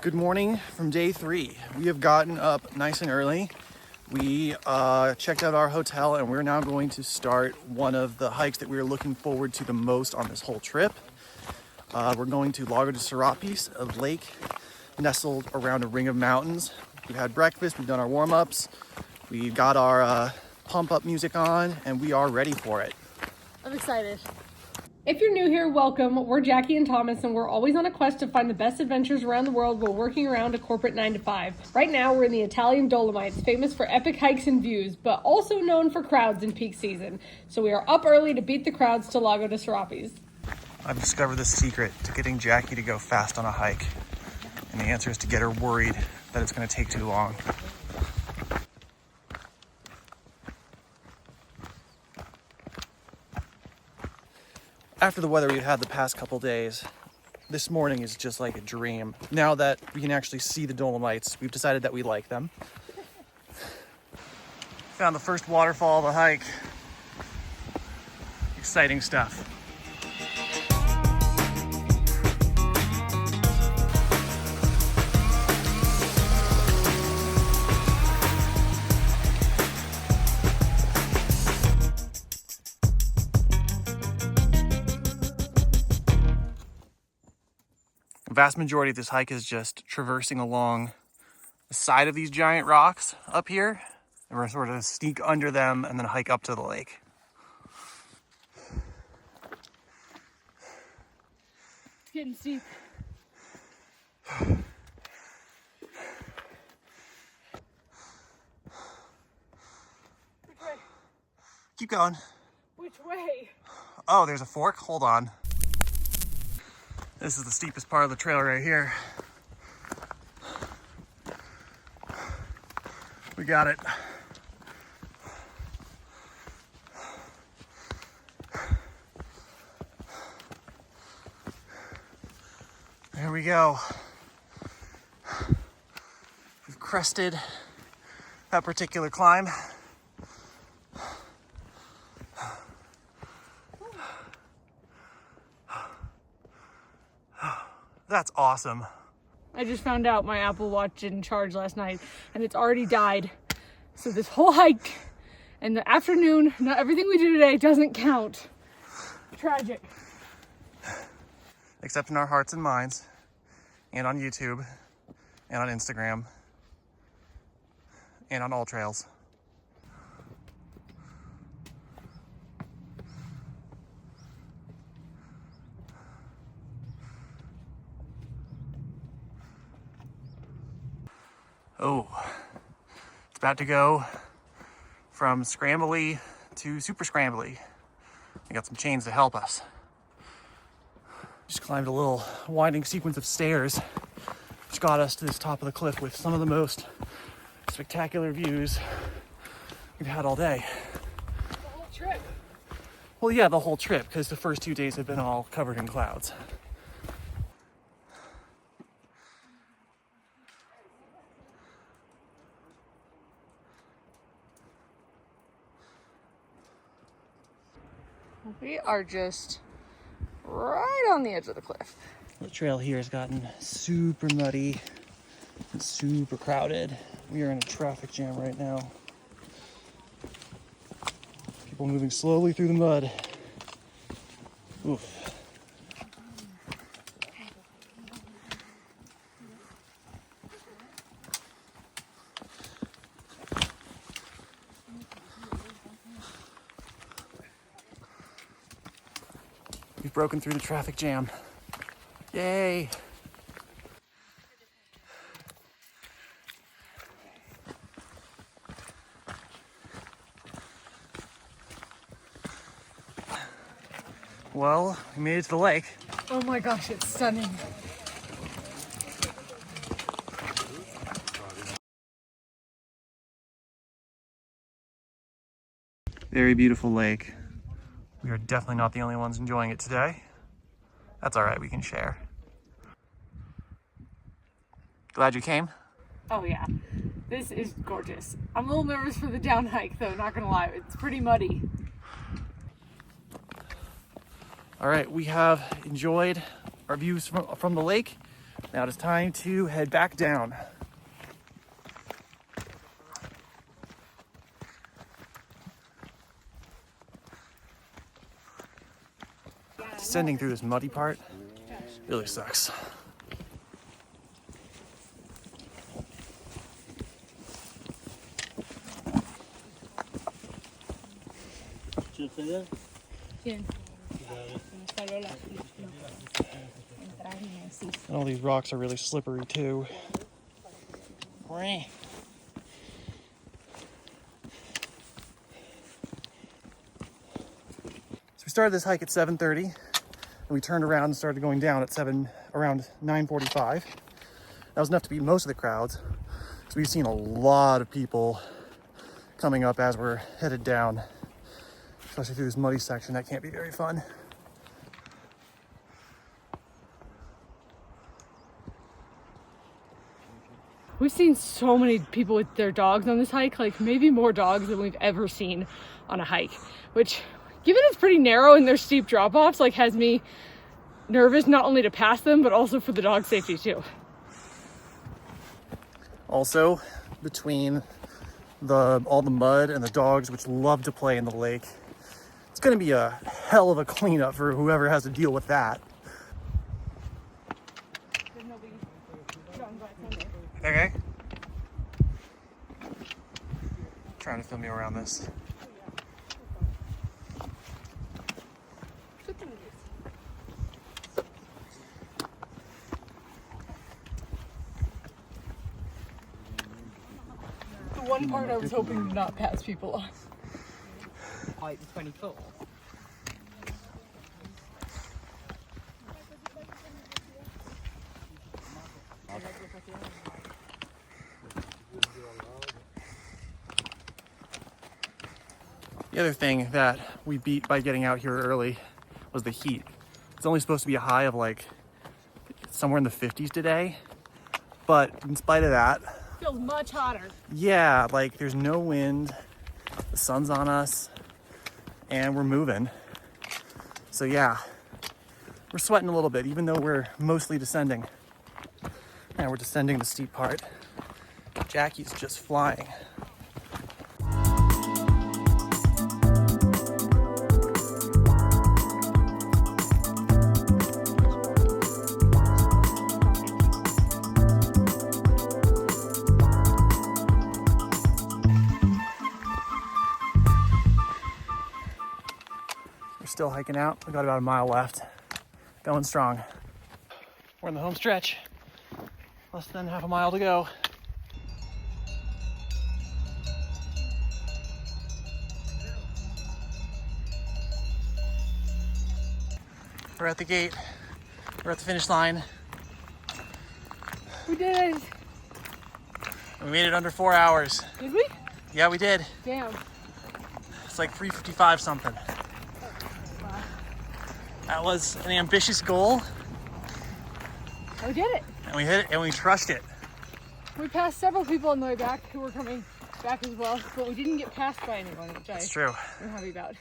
Good morning from day 3. We have gotten up nice and early. We checked out our hotel and we're now going to start one of the hikes that we are looking forward to the most on this whole trip. We're going to Lago di Sorapis, a lake nestled around a ring of mountains. We've had breakfast, we've done our warm-ups, we've got our pump-up music on, and we are ready for it. I'm excited. If you're new here, welcome. We're Jackie and Thomas, and we're always on a quest to find the best adventures around the world while working around a corporate 9-to-5. Right now, we're in the Italian Dolomites, famous for epic hikes and views, but also known for crowds in peak season. So we are up early to beat the crowds to Lago di Sorapis. I've discovered the secret to getting Jackie to go fast on a hike, and the answer is to get her worried that it's going to take too long. After the weather we've had the past couple days, this morning is just like a dream. Now that we can actually see the Dolomites, we've decided that we like them. Found the first waterfall of the hike. Exciting stuff. The vast majority of this hike is just traversing along the side of these giant rocks up here, and we're sort of sneak under them and then hike up to the lake. It's getting steep. Which way? Keep going. Which way? Oh, there's a fork? Hold on. This is the steepest part of the trail right here. We got it. There we go. We've crested that particular climb. That's awesome. I just found out my Apple Watch didn't charge last night, and it's already died. So this whole hike and the afternoon, not everything we do today doesn't count. Tragic. Except in our hearts and minds, and on YouTube, and on Instagram, and on all trails. Oh, it's about to go from scrambly to super scrambly. We got some chains to help us. Just climbed a little winding sequence of stairs, which got us to this top of the cliff with some of the most spectacular views we've had all day. The whole trip. Well, yeah, the whole trip, because the first 2 days have been all covered in clouds. We are just right on the edge of the cliff. The trail here has gotten super muddy and super crowded. We are in a traffic jam right now. People moving slowly through the mud. Oof. We've broken through the traffic jam. Yay! Well, we made it to the lake. Oh my gosh, it's stunning. Very beautiful lake. We are definitely not the only ones enjoying it today. That's all right, we can share. Glad you came? Oh yeah, this is gorgeous. I'm a little nervous for the down hike though, not gonna lie, it's pretty muddy. All right, we have enjoyed our views from the lake. Now it's time to head back down. Descending through this muddy part really sucks. And all these rocks are really slippery too. So we started this hike at 7:30 and we turned around and started going down at around 9:45. That was enough to beat most of the crowds. So we've seen a lot of people coming up as we're headed down, especially through this muddy section. That can't be very fun. We've seen so many people with their dogs on this hike, like maybe more dogs than we've ever seen on a hike, which, given it's pretty narrow and there's steep drop-offs, like has me nervous not only to pass them, but also for the dog safety too. Also, between all the mud and the dogs, which love to play in the lake, it's gonna be a hell of a cleanup for whoever has to deal with that. Okay. Trying to film me around this. The one part I was hoping to not pass people on. Height 24. The other thing that we beat by getting out here early was the heat. It's only supposed to be a high of like somewhere in the 50s today, but in spite of that, Feels much hotter. yeah, like there's no wind, the sun's on us, and we're moving. So yeah, we're sweating a little bit, even though we're mostly descending. And we're descending the steep part. Jackie's just flying. We're still hiking out. We got about a mile left. Going strong. We're in the home stretch. Less than half a mile to go. We're at the gate. We're at the finish line. We did it. We made it under 4 hours. Did we? Yeah, we did. Damn. It's like 3:55 something. That was an ambitious goal, We did it. and we hit it, and we crushed it. We passed several people on the way back who were coming back as well, but we didn't get passed by anyone, which It's true. I'm happy about.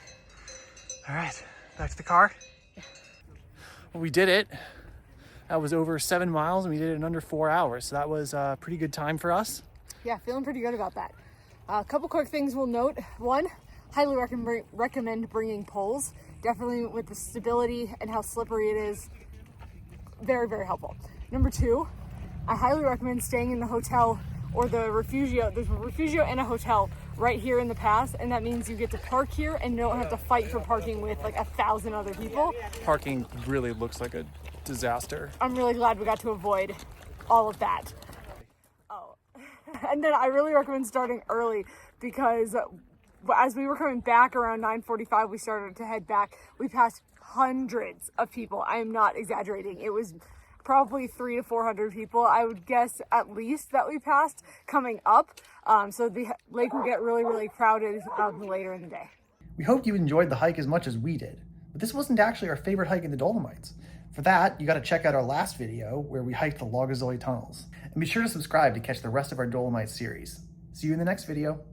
All right, back to the car. Well, we did it. That was over 7 miles, and we did it in under 4 hours. So that was a pretty good time for us. Yeah, feeling pretty good about that. A couple quick things we'll note. One, highly recommend bringing poles. Definitely with the stability and how slippery it is, very, very helpful. Number two, I highly recommend staying in the hotel or the refugio. There's a refugio and a hotel right here in the pass, and that means you get to park here and don't have to fight for parking with like 1,000 other people. Parking really looks like a disaster. I'm really glad we got to avoid all of that. Oh, and then I really recommend starting early because as we were coming back around 9:45, we started to head back. We passed hundreds of people. I am not exaggerating. It was probably 300 to 400 people, I would guess, at least, that we passed coming up. So the lake will get really, really crowded later in the day. We hope you enjoyed the hike as much as we did, but this wasn't actually our favorite hike in the Dolomites. For that, you got to check out our last video where we hiked the Lago di Sorapis tunnels. And be sure to subscribe to catch the rest of our Dolomites series. See you in the next video.